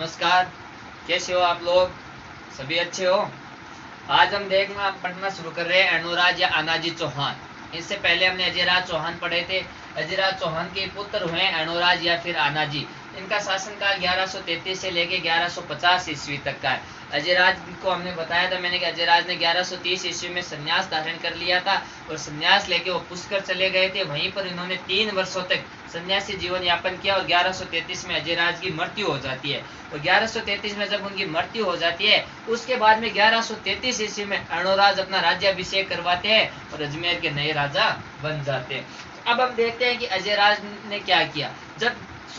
नमस्कार। कैसे हो आप लोग? सभी अच्छे हो? आज हम पढ़ना शुरू कर रहे हैं अनुराज या अनाजी चौहान। इससे पहले हमने अजयराज चौहान पढ़े थे। अजयराज चौहान के पुत्र हुए अनुराज या फिर अनाजी। इनका शासनकाल 1133 से लेके 1150 ईस्वी तक का है। अजयराज को हमने बताया था मैंने कि अजयराज ने 1130 ईस्वी में संन्यास धारण कर लिया था और संन्यास लेके वो पुष्कर चले गए थे। वहीं पर इन्होंने 3 वर्षों तक सन्यासी जीवन यापन किया और 1133 में अजयराज की मृत्यु हो जाती है। और 1133 में जब उनकी मृत्यु हो जाती है उसके बाद में 1133 ईस्वी में अनुराज अपना राज्याभिषेक करवाते हैं और अजमेर के नए राजा बन जाते हैं। अब हम देखते हैं कि अजयराज ने क्या किया।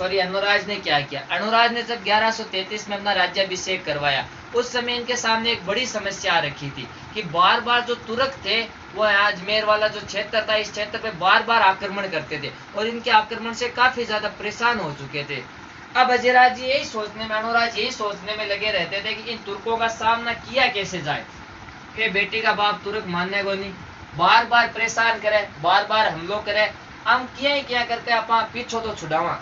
अनुराज ने क्या किया। अनुराज ने जब 1133 में अपना राज्याभिषेक करवाया उस समय इनके सामने एक बड़ी समस्या आ रखी थी कि बार बार जो तुर्क थे वो अजमेर वाला जो क्षेत्र था इस क्षेत्र पे बार बार आक्रमण करते थे और इनके आक्रमण से काफी ज्यादा परेशान हो चुके थे। अब अजयराज अनुराज यही सोचने में लगे रहते थे कि इन तुर्कों का सामना किया कैसे जाए। कि बेटी का बाप तुर्क मानने को नहीं, बार बार परेशान करे, बार बार हमलों करे, हम क्या करते आप पीछो तो छुड़ावा।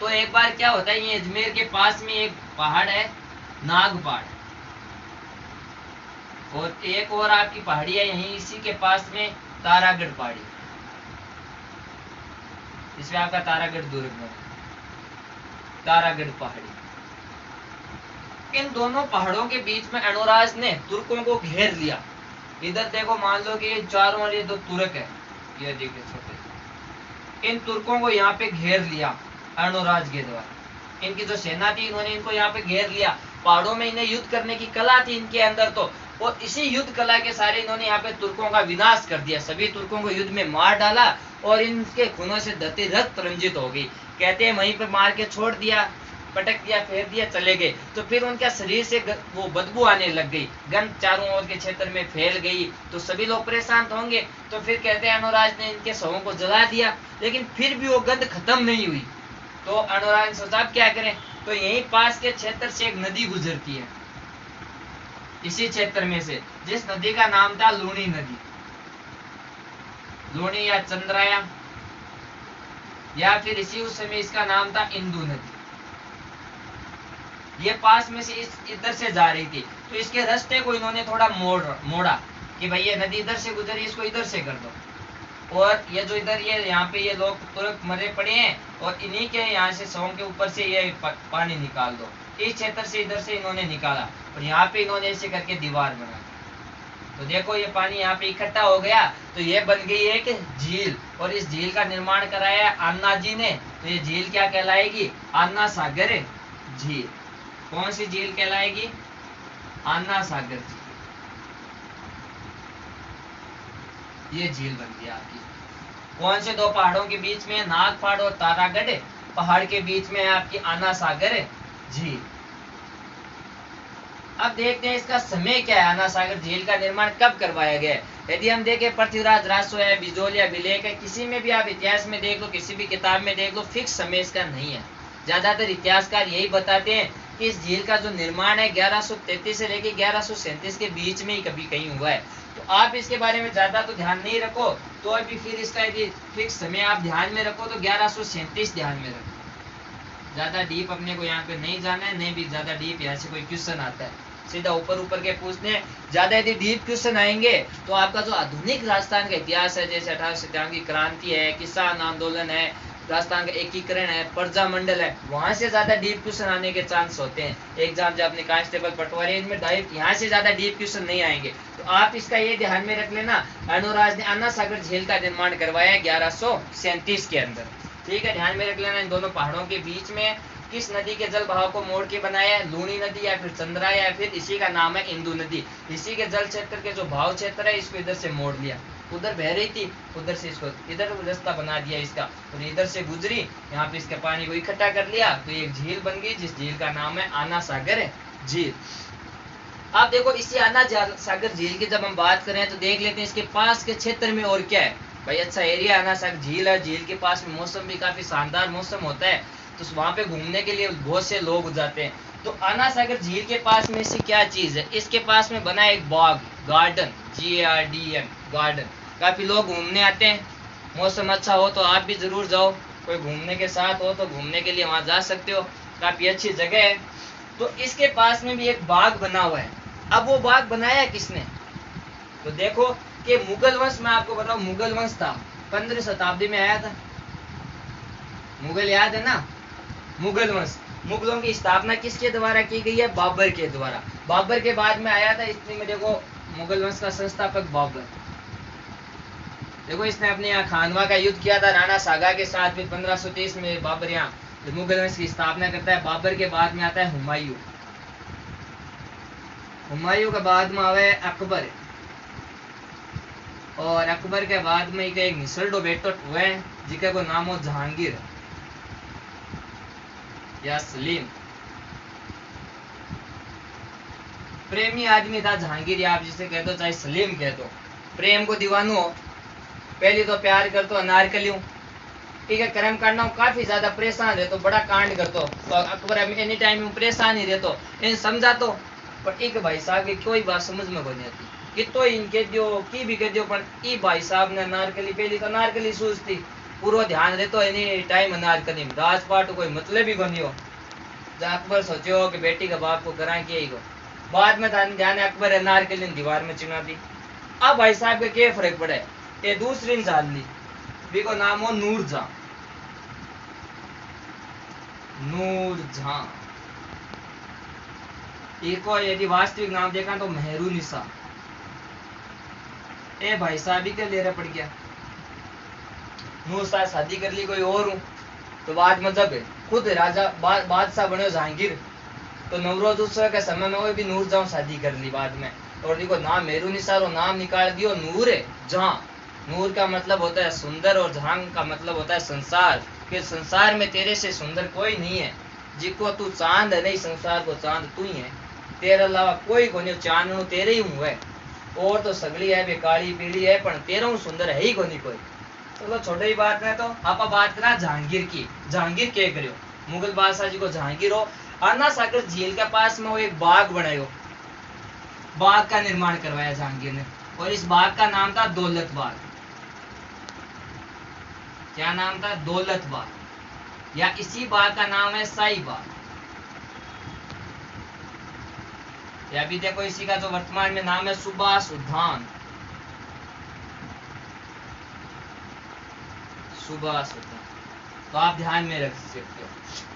तो एक बार क्या होता है, ये अजमेर के पास में एक पहाड़ है नाग पहाड़, और एक और आपकी पहाड़ी है यहीं इसी के पास में तारागढ़ पहाड़ी। इसमें आपका तारागढ़ दुर्ग है, तारागढ़ पहाड़ी। इन दोनों पहाड़ों के बीच में अनुराज ने तुर्कों को घेर लिया। इधर देखो, मान लो कि ये चारों और ये दो तुर्क है, ये देखिए छोटे, इन तुर्कों को यहाँ पे घेर लिया अनुराज के द्वारा। इनकी जो सेना थी इन्होंने इनको यहाँ पे घेर लिया। पहाड़ों में इन्हें युद्ध करने की कला थी इनके अंदर तो, और इसी युद्ध कला के सारे इन्होंने यहाँ पे तुर्कों का विनाश कर दिया। सभी तुर्कों को युद्ध में मार डाला और इनके खूनों से धरती रक्त रंजित हो गई। कहते हैं वहीं पे मार के छोड़ दिया, पटक दिया, फेर दिया, चले गए। तो फिर उनका शरीर से वो बदबू आने लग गई, गंध चारों ओर के क्षेत्र में फैल गई, तो सभी लोग परेशान होंगे। तो फिर कहते हैं अनुराज ने इनके शवों को जला दिया, लेकिन फिर भी वो गंध खत्म नहीं हुई। तो अनुराज ने सोचा क्या करें। तो यहीं पास के क्षेत्र से एक नदी गुजरती है, इसी क्षेत्र में से, जिस नदी का नाम था लूणी नदी, लूणी या चंद्राया, या फिर इसी उस समय इसका नाम था इंदु नदी। ये पास में से इधर से जा रही थी, तो इसके रास्ते को इन्होंने थोड़ा मोड़ा कि भाई ये नदी इधर से गुजरी, इसको इधर से कर दो। और ये जो इधर ये यहाँ पे ये लोग तुर्क मरे पड़े हैं और इन्हीं के यहाँ से शवों के ऊपर से ये पानी निकाल दो। इस क्षेत्र से इधर से इन्होंने निकाला और यहाँ पे इन्होंने ऐसे करके दीवार बना। तो देखो ये पानी यहाँ पे इकट्ठा हो गया, तो ये बन गई एक झील, और इस झील का निर्माण कराया अन्ना जी ने। तो ये झील क्या कहलाएगी? अन्ना सागर झील। कौन सी झील कहलाएगी? अन्ना सागर झील। ये झील बन गई आपकी। कौन से दो पहाड़ों के बीच में? नाग पहाड़ और तारागढ़ पहाड़ के बीच में है आपकी अन्ना सागर झील। अब देखते हैं इसका समय क्या है, अन्ना सागर झील का निर्माण कब करवाया गया है। यदि हम देखें पृथ्वीराज रासो है, बिजोल या अभिलेख है, किसी में भी आप इतिहास में देख लो, किसी भी किताब में देख लो, फिक्स समय इसका नहीं है। ज्यादातर इतिहासकार यही बताते हैं कि इस झील का जो निर्माण है 1133 से लेके 1137 के बीच में ही कभी कहीं हुआ है। तो आप इसके बारे में ज्यादा तो ध्यान नहीं रखो, तो अभी फिर इसका यदि फिक्स समय आप ध्यान में रखो तो 1137 ध्यान में रखो। ज्यादा डीप अपने को यहाँ पे नहीं जाना है, नहीं भी ज्यादा डीप यहाँ से कोई क्वेश्चन आता है सीधा ऊपर ऊपर के पूछने हैं। ज्यादा यदि डीप क्वेश्चन आएंगे तो आपका जो आधुनिक राजस्थान का इतिहास है, जैसे 1857 की क्रांति है, किसान आंदोलन है, राजस्थान का एकीकरण है, प्रजा मंडल है, वहां से ज्यादा डीप क्वेश्चन आने के चांस होते हैं। एग्जाम जब अपने कांस्टेबल पटवारी इनमें यहाँ से ज्यादा डीप क्वेश्चन नहीं आएंगे। तो आप इसका ये ध्यान में रख लेना, अनुराज ने अन्ना सागर झील का निर्माण करवाया 1137 के अंदर। ठीक है, ध्यान में रख लेना। इन दोनों पहाड़ों के बीच में किस नदी के जल बहाव को मोड़ के बनाया है? लूणी नदी या फिर चंद्रा, या फिर इसी का नाम है इंदु नदी। इसी के जल क्षेत्र के जो भाव क्षेत्र है इसको इधर से मोड़ लिया, उधर बह रही थी, उधर से इसको इधर रास्ता बना दिया इसका, और इधर से गुजरी, यहाँ पे इसके पानी को इकट्ठा कर लिया, तो एक झील बन गई जिस झील का नाम है अन्ना सागर झील। आप देखो इसी अन्ना सागर झील की जब हम बात करें तो देख लेते हैं इसके पास के क्षेत्र में और क्या है। भाई अच्छा एरिया अन्ना सागर झील है, झील के पास में मौसम भी काफी शानदार मौसम होता है, तो वहां पे घूमने के लिए बहुत से लोग जाते हैं। तो अन्ना सागर झील के पास में से क्या चीज है? इसके पास में बना एक बाग, गार्डन, GARDN गार्डन। काफी लोग घूमने आते हैं, मौसम अच्छा हो तो आप भी जरूर जाओ, कोई घूमने के साथ हो तो घूमने के लिए वहां जा सकते हो, काफी अच्छी जगह है। तो इसके पास में भी एक बाग बना हुआ है। अब वो बाग बनाया किसने? तो देखो कि मुगल वंश, मैं आपको बताऊं, मुगल वंश था 15वीं शताब्दी में आया था। मुगल याद है ना, मुगल वंश। मुगलों की स्थापना किसके द्वारा की गई है? बाबर के द्वारा। बाबर के बाद में आया था, इसमें देखो मुगल वंश का संस्थापक बाबर। देखो इसने अपने यहाँ खानवा का युद्ध किया था राणा सागा के साथ। फिर 1530 में बाबर यहाँ मुगल वंश की स्थापना करता है। बाबर के बाद में आता है हुमायूं। हुमायूं के बाद में आवे अकबर, और अकबर के बाद में एक निसल्डो बेटो हुआ है जिसका को नाम हो जहांगीर या सलीम। प्रेमी आदमी था जहांगीर, या आप जिसे कह दो चाहे सलीम कह दो। प्रेम को दीवानो हो, पहले तो प्यार कर तो अनारकली हूँ, ठीक है, कर्म करना हूँ, काफी ज्यादा परेशान रहे तो बड़ा कांड कर तो अकबर एनी टाइम परेशान ही रहतो, इन समझा तो। पर एक भाई साहब की कोई बात समझ में नहीं आती कि तो इनके दियो की भी कह दियो, पर ई भाई साहब ने अनारकली, पहली तो अनारकली सूझती, पूरा ध्यान रहतो एनी टाइम अनारकली में, राजपाट कोई मतलब ही कोनी हो। अकबर सोचो कि बेटी का बाप को करा के ही, बाद में ध्यान अकबर अनारकली दीवार में चिना दी। अब भाई साहब के क्या फर्क पड़े, ये दूसरी जान ली, भी को नाम हो नूरजहां। नूरजहां को यदि वास्तविक नाम देखा तो मेहरुनिसा। ए भाई साहब ही के ले पड़ गया, नूर साहब शादी कर ली कोई और हूँ। तो बाद में जब खुद राजा बादशाह बने जहांगीर, तो नवरोज उत्सव के समय में वो भी नूरजहां शादी कर ली बाद में। और देखो नाम मेहरुनिसा और नाम निकाल दियो नूर जहां। नूर का मतलब होता है सुंदर और जहां का मतलब होता है संसार, कि संसार में तेरे से सुंदर कोई नहीं है, जिको तू चांद है, नहीं संसार को चांद तू ही है, तेरे अलावा कोई को नहीं, चांद तेरे ही हुआ है। और तो सगली है, काली पीली है, पर तेरा सुंदर है ही को नहीं कोई। चलो छोटी ही बात है, तो आप बात करा जहांगीर की। जहांगीर क्या करियो, मुगल बादशाह जी को जहांगीर हो अन्ना सागर झील के पास में वो एक बाग बनायो, बाग का निर्माण करवाया जहांगीर ने, और इस बाग का नाम था दौलत बाग। क्या नाम था? दौलत बाग, या इसी बाग का नाम है शाही बाग, या भी देखो इसी का जो वर्तमान में नाम है सुभाष उद्यान। सुभाष उद्यान, तो आप ध्यान में रख सकते हो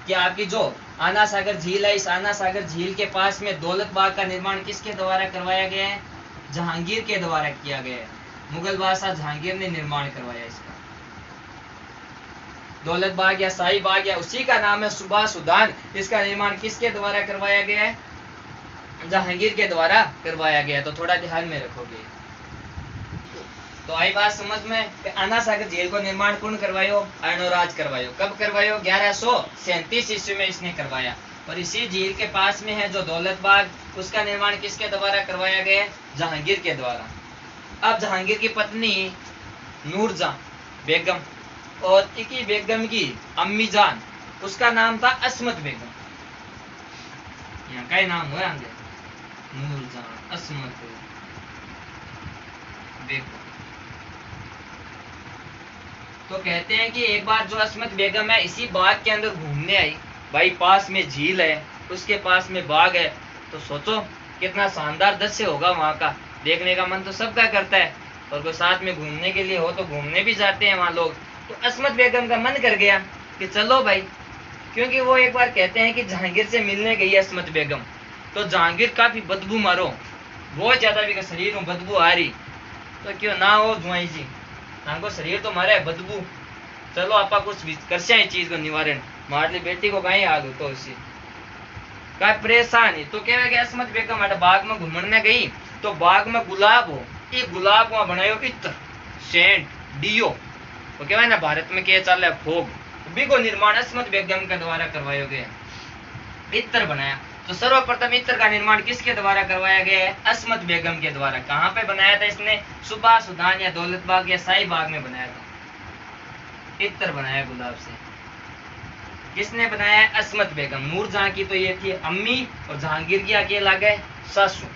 कि आपकी जो आना सागर झील है, इस आना सागर झील के पास में दौलत बाग का निर्माण किसके द्वारा करवाया गया है? जहांगीर के द्वारा किया गया है। मुगल बादशाह जहांगीर ने निर्माण करवाया इसका। दौलत बाग या शाही बाग या उसी का नाम है सुभाष उद्यान, इसका निर्माण किसके द्वारा करवाया गया है? जहांगीर के द्वारा करवाया गया। तो थोड़ा ध्यान में रखोगे। तो आई बात समझ में, आना सागर झील को निर्माण कौन करवायो? अर्णोराज करवायो। कब करवायो? 1137 ईस्वी में इसने करवाया। और इसी झील के पास में है जो दौलत बाग, उसका निर्माण किसके द्वारा करवाया गया है? जहांगीर के द्वारा। अब जहांगीर की पत्नी नूरजहां बेगम और इकी बेगम की अम्मी जान, उसका नाम था अस्मत बेगम। यहाँ का नाम हुआ आगे नूरजहां अस्मत बेगम। तो कहते हैं कि एक बार जो अस्मत बेगम है इसी बाग के अंदर घूमने आई। भाई पास में झील है, उसके पास में बाग है, तो सोचो कितना शानदार दृश्य होगा वहां का। देखने का मन तो सबका करता है, और कोई साथ में घूमने के लिए हो तो घूमने भी जाते हैं वहां लोग। तो अस्मत बेगम का मन कर गया कि चलो भाई, क्योंकि वो एक बार कहते हैं कि जहांगीर से मिलने गई अस्मत बेगम, तो जहांगीर काफी बदबू मारो, बहुत ज्यादा भी शरीर में बदबू आ रही, तो क्यों ना हो जुआई जी, हमको शरीर तो मारा है बदबू, चलो आपा कुछ करसे है चीज को निवारण, मारली बेटी को कहीं आ गई तो उसी का परेशान ही। तो क्या गया अस्मत बेगम हमारे बाग में घूमने गई, तो बाग में गुलाब हो, ये गुलाब वहां बनायो इत्र सेंट डियो, तो क्या ना भारत में क्या चल रहा है भोग, भी को निर्माण अस्मत बेगम के द्वारा करवाया गया, इत्र बनाया। तो सर्वप्रथम इत्र का निर्माण किसके द्वारा करवाया गया है? अस्मत बेगम के द्वारा। कहाँ पे बनाया था इसने? सुभाष उद्यान या दौलत बाग या शाही बाग में बनाया था। इत्र बनाया गुलाब से। किसने बनाया? अस्मत बेगम। नूरजहां की तो ये थी अम्मी, और जहांगीर की अकेला गए सासू।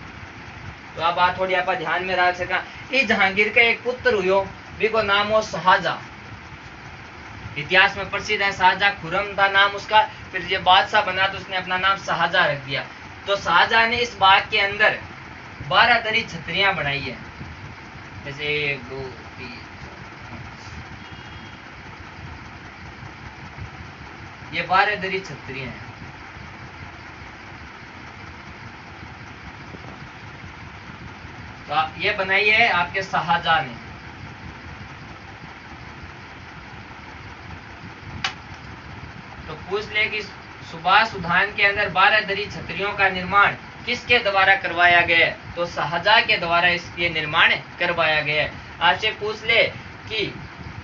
तो आप बात थोड़ी आप ध्यान में रख सका। इस जहांगीर का एक पुत्र हुयो, भी को नाम हो शाहजहां। इतिहास में प्रसिद्ध है। शाहजहां, खुर्रम था नाम उसका, फिर ये बादशाह बना तो उसने अपना नाम शाहजहां रख दिया। तो शाहजहां ने इस बाग के अंदर 12 दरी छतरियां बनाई है, जैसे 1 2 3 ये 12 दरी छतरियां हैं। तो ये बनाई है आपके शाहजहां ने। तो पूछ ले कि सुभाष उद्यान के अंदर 12 दरी छतरियों का निर्माण किसके द्वारा करवाया गया है? तो शाहजहां के द्वारा इसके निर्माण करवाया गया है। आपसे पूछ ले कि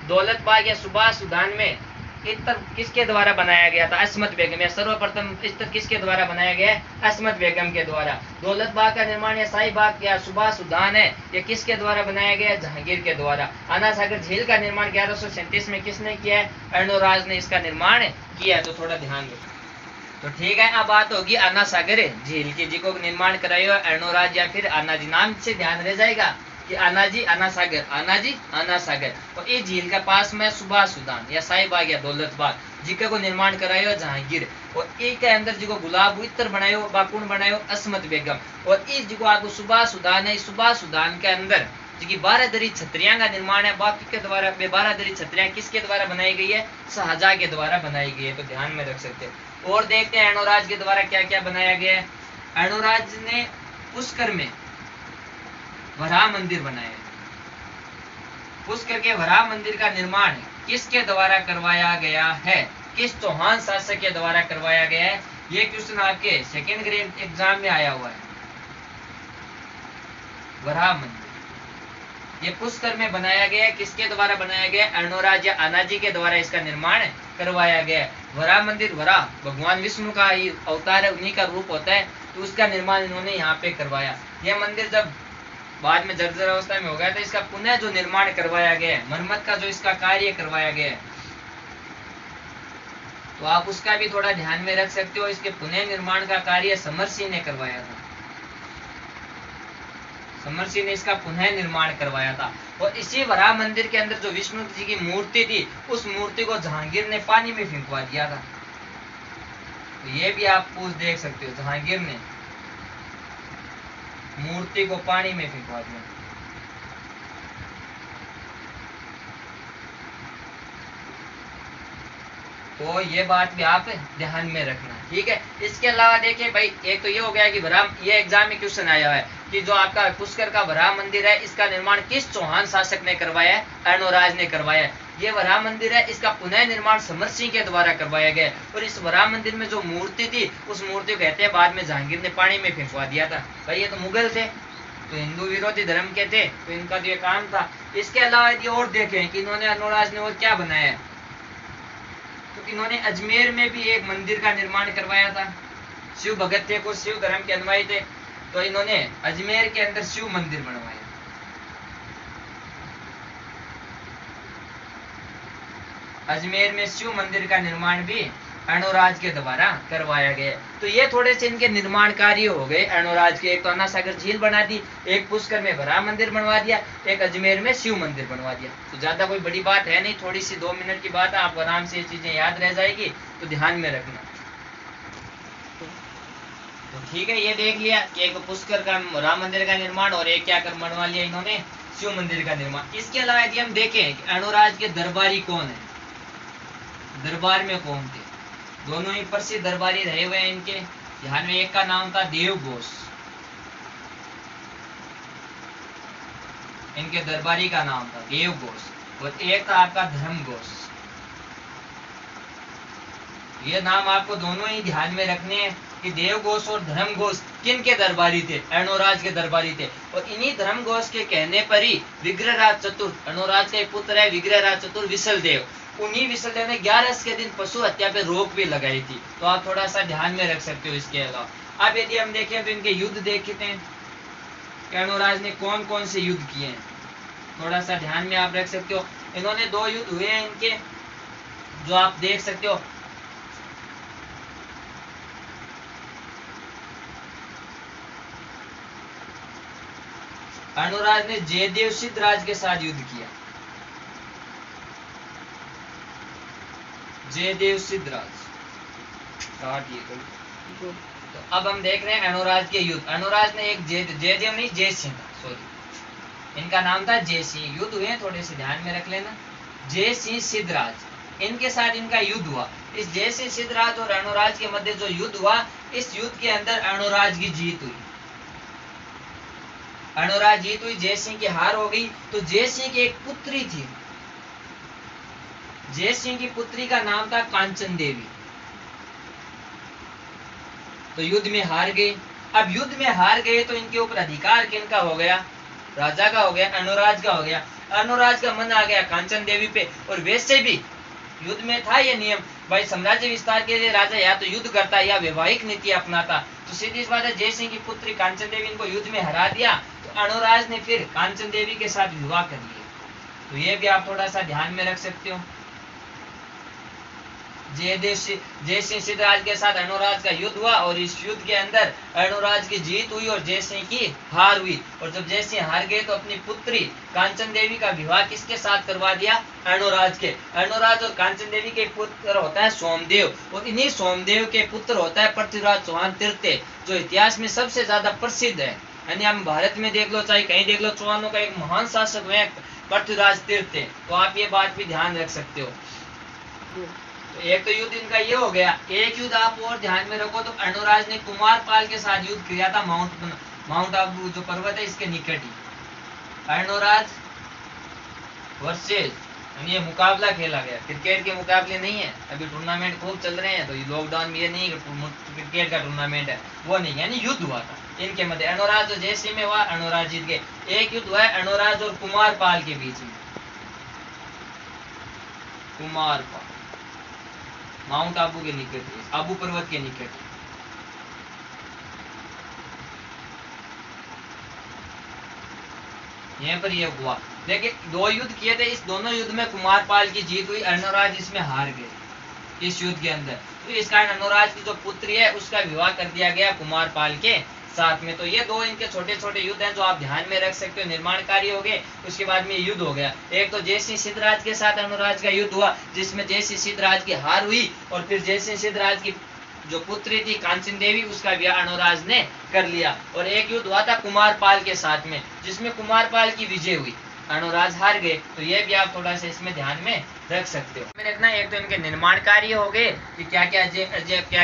दौलत बाग या सुभाष उद्यान में इत्र किसके द्वारा बनाया गया था? अस्मत बेगम। या सर्वप्रथम इत्र किसके द्वारा बनाया गया है? अस्मत बेगम के द्वारा। दौलत बाग का निर्माण या शाही बाग या सुभाष उद्यान है, ये किसके द्वारा बनाया गया है? जहांगीर के द्वारा। आना सागर झील का निर्माण 1137 में किसने किया है? अर्णोराज ने इसका निर्माण किया है। तो थोड़ा ध्यान दो। तो ठीक है, अब बात होगी आना सागर झील की, जिको निर्माण कराया अर्णोराज या फिर आना जी। नाम से ध्यान रह जाएगा कि आना जी आना सागर, आना जी आना सागर। और इस झील के पास में सुभाष उद्यान या शाही बाग या दौलत बाग, जिके को निर्माण करायो जहांगीर। और एक के अंदर जिको गुलाब इत्र बनायो बाकुन बनायो अस्मत बेगम। और इस जिको आपको सुभाष उद्यान है, सुभाष उद्यान के अंदर जी 12 दरी छतरियां का निर्माण है। बाकी के द्वारा 12 दरी छतरियां किसके द्वारा बनाई गई है? शाहजहां के द्वारा बनाई गई है। तो ध्यान में रख सकते हैं। और देखते हैं अर्णोराज के द्वारा क्या क्या बनाया गया है। अर्णोराज ने पुष्कर में वराह मंदिर बनाया है। पुष्कर के वराह मंदिर का निर्माण किसके द्वारा करवाया गया है? किस चौहान शासक के द्वारा करवाया गया है? ये क्वेश्चन आपके सेकेंड ग्रेड एग्जाम में आया हुआ है। वराह मंदिर ये पुष्कर में बनाया गया है। किसके द्वारा बनाया गया? अर्णोराज या आनाजी के द्वारा इसका निर्माण करवाया गया है। वराह मंदिर, वराह भगवान विष्णु का ही अवतार है, उन्हीं का रूप होता है, तो उसका निर्माण इन्होंने यहाँ पे करवाया। यह मंदिर जब बाद में जर्जर अवस्था में हो गया था, इसका पुनः जो निर्माण करवाया गया है, मरम्मत का जो इसका कार्य करवाया गया है, तो आप उसका भी थोड़ा ध्यान में रख सकते हो। इसके पुनः निर्माण का कार्य समर सिंह ने करवाया था। समर सिंह ने इसका पुनः निर्माण करवाया था। और इसी वराह मंदिर के अंदर जो विष्णु जी की मूर्ति थी, उस मूर्ति को जहांगीर ने पानी में फेंकवा दिया था। तो ये भी आप पूछ देख सकते हो, जहांगीर ने मूर्ति को पानी में फेंकवा दिया। तो ये बात भी आप ध्यान में रखना, ठीक है। इसके अलावा देखिए भाई, एक तो ये हो गया कि वराह, ये एग्जाम में क्वेश्चन आया है कि जो आपका पुष्कर का वराह मंदिर है, इसका निर्माण किस चौहान शासक ने करवाया है? अर्णोराज ने करवाया है। ये वराह मंदिर है, इसका पुनः निर्माण समर सिंह के द्वारा करवाया गया। और इस वराह मंदिर में जो मूर्ति थी, उस मूर्ति को कहते हैं बाद में जहांगीर ने पानी में फेंकवा दिया था। भाई ये तो मुगल थे, तो हिंदू विरोधी धर्म के थे, तो इनका तो ये काम था। इसके अलावा यदि और देखें कि इन्होंने, अर्णोराज ने और क्या बनाया है, तो इन्होंने अजमेर में भी एक मंदिर का निर्माण करवाया था। शिव भगत थे, कुछ शिव धर्म के अनुयायी थे, तो इन्होंने अजमेर के अंदर शिव मंदिर बनवाया। अजमेर में शिव मंदिर का निर्माण भी अर्णोराज के द्वारा करवाया गया। तो ये थोड़े से इनके निर्माण कार्य हो गए अर्णोराज के। एक तो आना सागर झील बना दी, एक पुष्कर में वराह मंदिर बनवा दिया, एक अजमेर में शिव मंदिर बनवा दिया। तो ज्यादा कोई बड़ी बात है नहीं, थोड़ी सी 2 मिनट की बात है, आपको आराम से ये चीजें याद रह जाएगी, तो ध्यान में रखना। तो ठीक है, ये देख लिया कि एक पुष्कर का वराह मंदिर का निर्माण और एक क्या कर बनवा लिया इन्होंने, शिव मंदिर का निर्माण। इसके अलावा यदि हम देखें कि अर्णोराज के दरबारी कौन है, दरबार में कौन थे, दोनों ही प्रसिद्ध दरबारी रहे हुए हैं इनके। ध्यान में, एक का नाम था देव घोष, इनके दरबारी का नाम था देव घोष, और एक था आपका धर्म घोष। ये नाम आपको दोनों ही ध्यान में रखने हैं कि देव घोष और धर्म घोष किन के दरबारी थे? अर्णोराज के दरबारी थे। और इन्हीं धर्म घोष के कहने पर ही विग्रहराज चतुर, अर्णोराज का एक पुत्र है विग्रहराज चतुर विसल देव, उन्हीं विसल देव ने 11 के दिन पशु हत्या पे रोक भी लगाई थी। तो आप थोड़ा सा ध्यान में रख सकते हो। इसके अलावा अब यदि हम देखें तो इनके युद्ध देखते हैं कि अर्णोराज ने कौन कौन से युद्ध किए हैं, थोड़ा सा ध्यान में आप रख सकते हो। इन्होंने 2 युद्ध हुए हैं इनके, जो आप देख सकते हो। अर्णोराज ने जयदेव सिद्धराज के साथ युद्ध किया, जयदेव सिद्धराज। तो अब हम देख रहे हैं अणुराज के युद्ध। अणुराज ने एक जयदेव नहीं, जय सिंह, सॉरी, इनका नाम था जय सिंह। युद्ध हुए, थोड़े से ध्यान में रख लेना। जय सिंह सिद्धराज, इनके साथ इनका युद्ध हुआ। इस जय सिंह सिद्धराज और अणुराज के मध्य जो युद्ध हुआ, इस युद्ध के अंदर अणुराज की जीत हुई। अणुराज जीत हुई, जय सिंह की हार हो गई। तो जय सिंह की एक पुत्री थी, जय सिंह की पुत्री का नाम था कांचन देवी। तो युद्ध में हार गए। अब युद्ध में हार गए तो इनके ऊपर अधिकार किनका हो गया? राजा का हो गया, अणुराज का हो गया। अणुराज का मन आ गया कांचन देवी पे। और वैसे भी युद्ध में था ये नियम, भाई साम्राज्य विस्तार के लिए राजा या तो युद्ध करता या वैवाहिक नीति अपनाता। तो सीधी बात है, जय सिंह की पुत्री कांचन देवी इनको युद्ध में हरा दिया। तो अणुराज ने फिर कांचन देवी के साथ विवाह कर लिया। तो ये भी आप थोड़ा सा ध्यान में रख सकते हो। जय सिंह सिद्धराज के साथ अणुराज का युद्ध हुआ और इस युद्ध के अंदर अणुराज की जीत हुई और जय सिंह की हार हुई। और जब जय सिंह हार गए तो अपनी पुत्री कांचन देवी का विवाह किसके साथ करवा दिया? अणुराज के। अणुराज और कांचन देवी के पुत्र होता है सोमदेव, और इन्हीं सोमदेव के पुत्र होता है पृथ्वीराज चौहान तृतीय, जो इतिहास में सबसे ज्यादा प्रसिद्ध है। यानी हम भारत में देख लो, चाहे कहीं देख लो, चौहानों का एक महान शासक है पृथ्वीराज तृतीय। तो आप ये बात भी ध्यान रख सकते हो। तो एक तो युद्ध इनका ये हो गया। एक युद्ध आप और ध्यान में रखो, तो अणुराज ने कुमारपाल के साथ युद्ध किया था माउंट आबू जो पर्वत है इसके निकट ही। अणुराज वर्सेस, ये मुकाबला खेला गया। क्रिकेट के मुकाबले नहीं है, अभी टूर्नामेंट खूब चल रहे हैं। तो लॉकडाउन में ये नहीं क्रिकेट का टूर्नामेंट है, वो नहीं, यानी युद्ध हुआ था इनके मध्य। अणुराज और जय सिंह में हुआ, अणुराज जीत गए। एक युद्ध हुआ है अणुराज और कुमारपाल के बीच में। कुमारपाल माउंट आबू के निकट, आबू पर्वत के निकट। यहाँ पर यह हुआ। देखिए, दो युद्ध किए थे, इस दोनों युद्ध में कुमारपाल की जीत हुई, अणुराज इसमें हार गए इस युद्ध के अंदर। तो इस कारण अणुराज की जो पुत्री है उसका विवाह कर दिया गया कुमारपाल के साथ में। तो ये दो इनके छोटे छोटे युद्ध हैं जो आप ध्यान में रख सकते हो। निर्माणकारी हो गए, उसके बाद में युद्ध हो गया। एक तो जय सिंह सिद्धराज के साथ अणुराज का युद्ध हुआ, जिसमें जय सिंह सिद्धराज की हार हुई, और फिर जय सिंह सिद्धराज की जो पुत्री थी कांचन देवी, उसका विवाह अणुराज ने कर लिया। और एक युद्ध हुआ था कुमारपाल के साथ में, जिसमें कुमारपाल की विजय हुई, अणुराज हार गए। तो ये भी आप थोड़ा सा इसमें ध्यान में रख सकते हो। रखना, एक तो इनके निर्माण कार्य हो गए कि क्या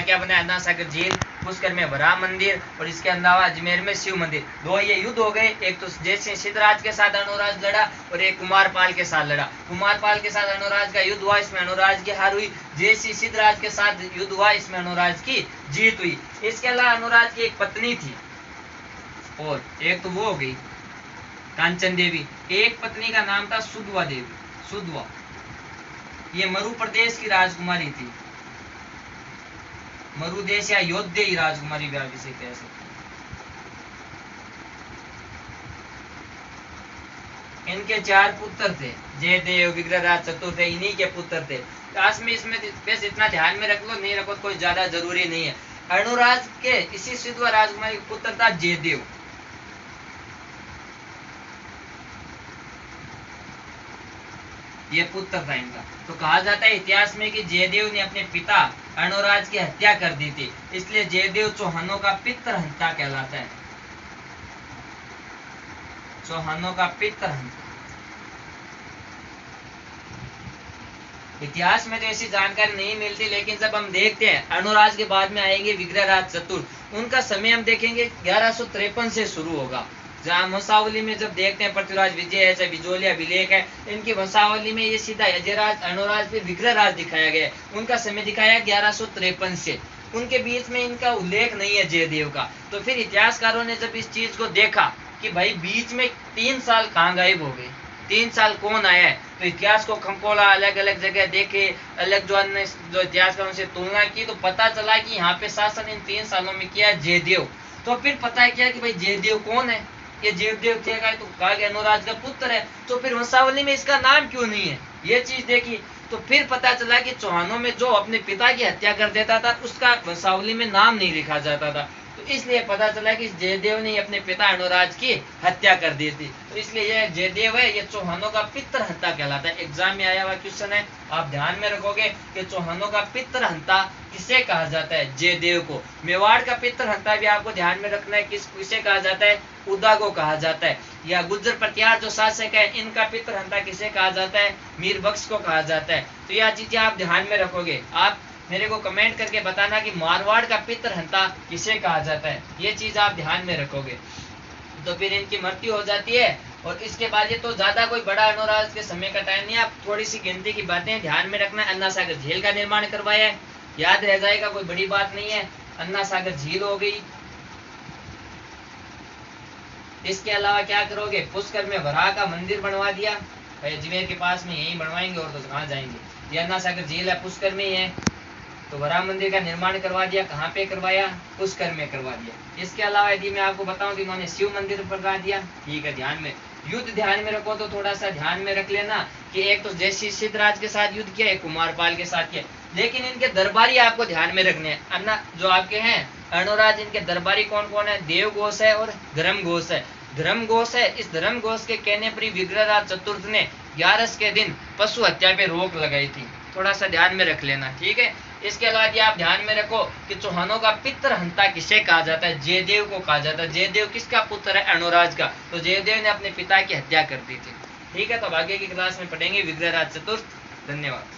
क्या बना, अन्ना सागर झील, पुष्कर में वराह मंदिर, और इसके अलावा अजमेर में शिव मंदिर। दो ये युद्ध हो गए। एक तो जय सिंह सिद्धराज के साथ अणुराज लड़ा, और एक कुमारपाल के साथ लड़ा। कुमारपाल के साथ अणुराज का युद्ध हुआ, इसमें अणुराज की हार हुई। जय सिंह सिद्धराज के साथ युद्ध हुआ, इसमें अणुराज की जीत हुई। इसके अलावा अणुराज की एक पत्नी थी, और एक तो वो हो गई कांचन देवी। एक पत्नी का नाम था सुधवा देवी। सुधवा ये मरु प्रदेश की राजकुमारी थी। मरुदेश या योद्धेय राजकुमारी भी आप इसे कह सकते हैं। इनके 4 पुत्र थे, जयदेव, विग्रहराज, चतुर्थ, इन्हीं के पुत्र थे। काश में इसमें बस इतना ध्यान में रख लो, नहीं रखो कोई ज्यादा जरूरी नहीं है। अणुराज के इसी सुधवा राजकुमारी का पुत्र था जयदेव। ये पुत्र था इनका। तो कहा जाता है इतिहास में कि जयदेव ने अपने पिता अणुराज की हत्या कर दी थी, इसलिए जयदेव चौहानों का पितृहंता कहलाता है। चौहानों का पितृहंता। इतिहास में तो ऐसी जानकारी नहीं मिलती, लेकिन जब हम देखते हैं अणुराज के बाद में आएंगे विग्रहराज चतुर्थ, उनका समय हम देखेंगे 1153 से शुरू होगा। जहाँ वंशावली में जब देखते हैं पृथ्वीराज विजय है, चाहे बिजोलिया विलेख है, इनकी वंशावली में ये सीधा अजयराज, अणुराज, फिर विग्रहराज दिखाया गया है। उनका समय दिखाया 1153 से। उनके बीच में इनका उल्लेख नहीं है जयदेव का। तो फिर इतिहासकारों ने जब इस चीज को देखा कि भाई बीच में 3 साल कहाँ गायब हो गए, 3 साल कौन आया है, तो इतिहास को खंकोला, अलग अलग जगह देखे, अलग जो इतिहासकारों से तुलना की, तो पता चला कि यहाँ पे शासन इन 3 सालों में किया जयदेव। तो फिर पता है क्या कि भाई जयदेव कौन है, ये जयदेव थे का, तो कहा गया अणुराज का पुत्र है। तो फिर वंशावली में इसका नाम क्यों नहीं है, ये चीज देखी। तो फिर पता चला कि चौहानों में जो अपने पिता की हत्या कर देता था उसका वंशावली में नाम नहीं लिखा जाता था। तो इसलिए पता चला कि जयदेव ने अपने पिता अनुराज की हत्या कर दी थी। तो इसलिए ये जयदेव है, ये चौहानों का पितृहंता कहलाता है। एग्जाम में आया हुआ क्वेश्चन है, आप ध्यान में रखोगे कि चौहानों का पितृहंता किसे कहा जाता है? जयदेव को। मेवाड़ का पितृहंता भी आपको ध्यान में रखना है, किसे कहा जाता है? उदा को कहा जाता है। या गुज्जर प्रतिहार जो शासक है, इनका पितृहंता किसे कहा जाता है? मीर बख्श को कहा जाता है। तो यह चीजें आप ध्यान में रखोगे। आप मेरे को कमेंट करके बताना कि मारवाड़ का पितृहंता किसे कहा जाता है, ये चीज आप ध्यान में रखोगे। तो फिर इनकी मृत्यु हो जाती है। और इसके बाद ये तो ज्यादा कोई बड़ा अनुराज के समय का टाइम नहीं, आप थोड़ी सी गिनती की बातें ध्यान में रखना है। अन्ना सागर झील का निर्माण करवाया है, याद रह जाएगा, कोई बड़ी बात नहीं है। अन्ना सागर झील हो गई। इसके अलावा क्या करोगे? पुष्कर में वराह का मंदिर बनवा दिया, अजमेर के पास में, यही बनवाएंगे और तो कहाँ जाएंगे। ये अन्ना सागर झील है, पुष्कर में ही है। तो वराह मंदिर का निर्माण करवा दिया, कहाँ पे करवाया? पुष्कर में करवा दिया। इसके अलावा यदि मैं आपको बताऊं कि इन्होंने शिव मंदिर बनवा दिया, ठीक है, ध्यान में। युद्ध ध्यान में रखो तो थोड़ा सा ध्यान में रख लेना कि एक तो जयसिंह सिद्धराज के साथ युद्ध किया, एक कुमारपाल के साथ किया, लेकिन इनके दरबारी आपको ध्यान में रखने हैं। अन्ना जो आपके हैं अनुराज, इनके दरबारी कौन कौन है? देव घोष है और धर्म घोष है। धर्म घोष है, इस धर्म घोष के कहने पर ही विग्रहराज चतुर्थ ने 11 के दिन पशु हत्या पे रोक लगाई थी, थोड़ा सा ध्यान में रख लेना, ठीक है। इसके अलावा यदि आप ध्यान में रखो कि चौहानों का पितृहंता किसे कहा जाता है? जयदेव को कहा जाता है। जयदेव किसका पुत्र है? अनुराज का। तो जयदेव ने अपने पिता की हत्या कर दी थी, ठीक है। तो आगे की क्लास में पढ़ेंगे विग्रहराज चतुर्थ। धन्यवाद।